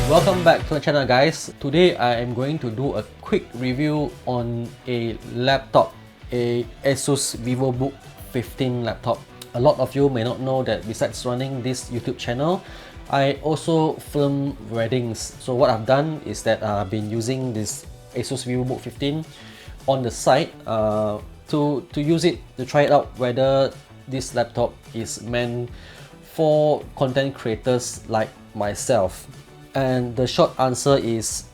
Welcome back to the channel, guys. Today I am going to do a quick review on a laptop, a ASUS Vivobook 15 laptop. A lot of you may not know that besides running this YouTube channel, I also film weddings. So what I've done is that I've been using this ASUS Vivobook 15 on the site to use it, to try it out whether this laptop is meant for content creators like myself. And the short answer is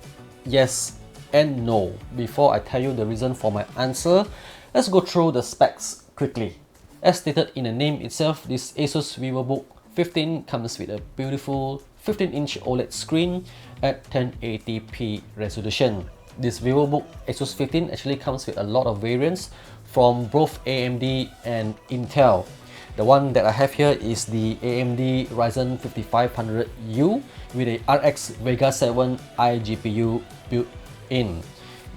yes and no. Before I tell you the reason for my answer, let's go through the specs quickly. As stated in the name itself, this ASUS Vivobook 15 comes with a beautiful 15-inch OLED screen at 1080p resolution. This Vivobook ASUS 15 actually comes with a lot of variants from both AMD and Intel. The one that I have here is the AMD Ryzen 5500U with a RX Vega 7 iGPU built in.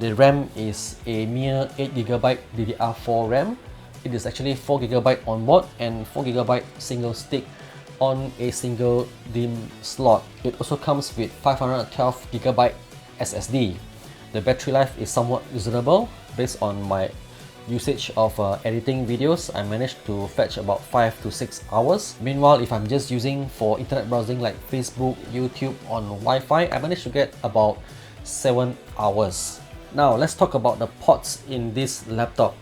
The RAM is a mere 8GB DDR4 RAM. It is actually 4GB on board and 4GB single stick on a single DIMM slot. It also comes with 512GB SSD. The battery life is somewhat reasonable based on my usage of editing videos. I managed to fetch about 5 to 6 hours. Meanwhile, if I'm just using for internet browsing like Facebook, YouTube on Wi-Fi, I managed to get about 7 hours. Now let's talk about the ports in this laptop.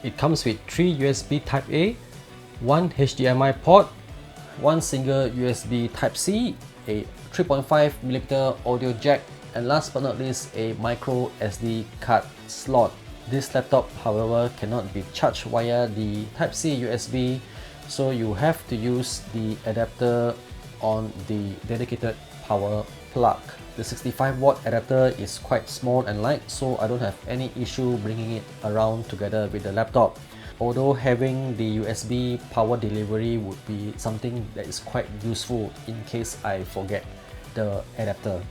It comes with 3 USB Type A, 1 HDMI port, 1 single USB Type C, a 3.5mm audio jack, and last but not least, a micro SD card slot. This laptop, however, cannot be charged via the Type-C USB, so you have to use the adapter on the dedicated power plug. The 65-watt adapter is quite small and light, so I don't have any issue bringing it around together with the laptop. Although having the USB power delivery would be something that is quite useful in case I forget the adapter.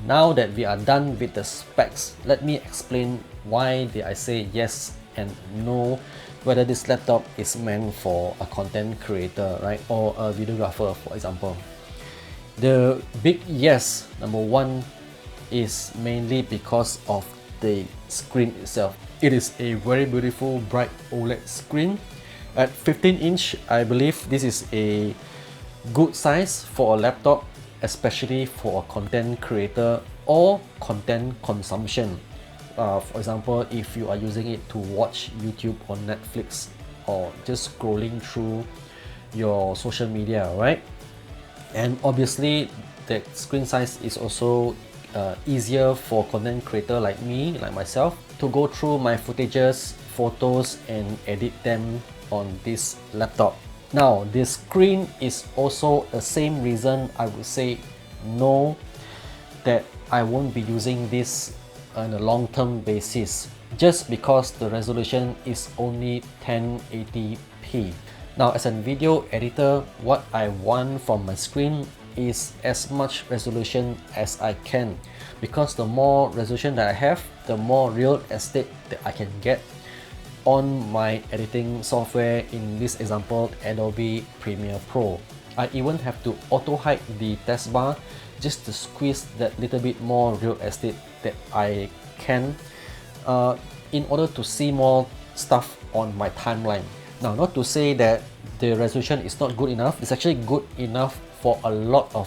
Now that we are done with the specs, let me explain why did I say yes and no whether this laptop is meant for a content creator, right, or a videographer, for example. The big yes, number one, is mainly because of the screen itself. It is a very beautiful bright OLED screen. At 15-inch, I believe this is a good size for a laptop, especially for a content creator or content consumption. For example, if you are using it to watch YouTube or Netflix or just scrolling through your social media, right? And obviously the screen size is also easier for content creator like me, like myself, to go through my footages, photos, and edit them on this laptop. Now, the screen is also the same reason I would say no, that I won't be using this on a long-term basis, just because the resolution is only 1080p. Now, as a video editor, what I want from my screen is as much resolution as I can, because the more resolution that I have, the more real estate that I can get on my editing software, in this example Adobe Premiere Pro. I even have to auto hide the taskbar just to squeeze that little bit more real estate that I can in order to see more stuff on my timeline. Now, not to say that the resolution is not good enough, it's actually good enough for a lot of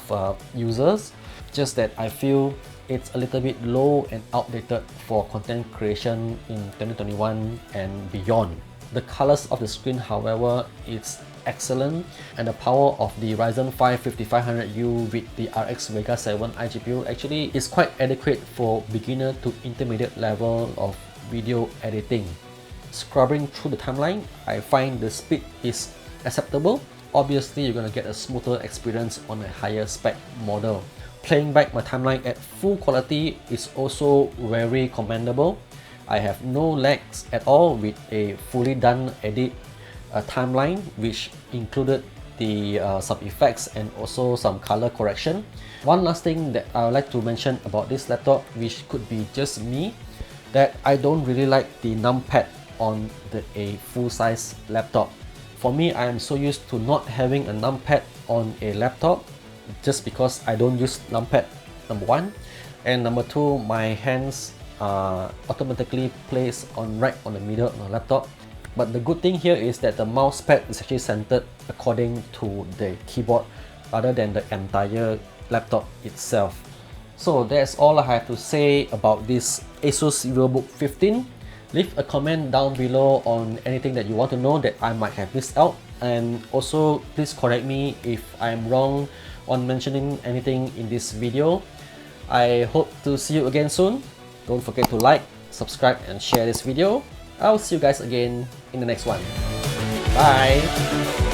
users, just that I feel it's a little bit low and outdated for content creation in 2021 and beyond. The colors of the screen, however, is excellent, and the power of the Ryzen 5 5500U with the RX Vega 7 iGPU actually is quite adequate for beginner to intermediate level of video editing. Scrubbing through the timeline, I find the speed is acceptable. Obviously, you're gonna get a smoother experience on a higher spec model. Playing back my timeline at full quality is also very commendable. I have no lags at all with a fully done edit timeline, which included the some effects and also some color correction. One last thing that I would like to mention about this laptop, which could be just me, that I don't really like the numpad on a full-size laptop. For me, I am so used to not having a numpad on a laptop just because I don't use numpad, number one, and number two, my hands are automatically placed right on the middle of the laptop. But the good thing here is that the mouse pad is actually centered according to the keyboard rather than the entire laptop itself. So that's all I have to say about this ASUS Vivobook 15. Leave a comment down below on anything that you want to know that I might have missed out, and also please correct me if I'm wrong on mentioning anything in this video. I hope to see you again soon. Don't forget to like, subscribe and share this video. I'll see you guys again in the next one. Bye!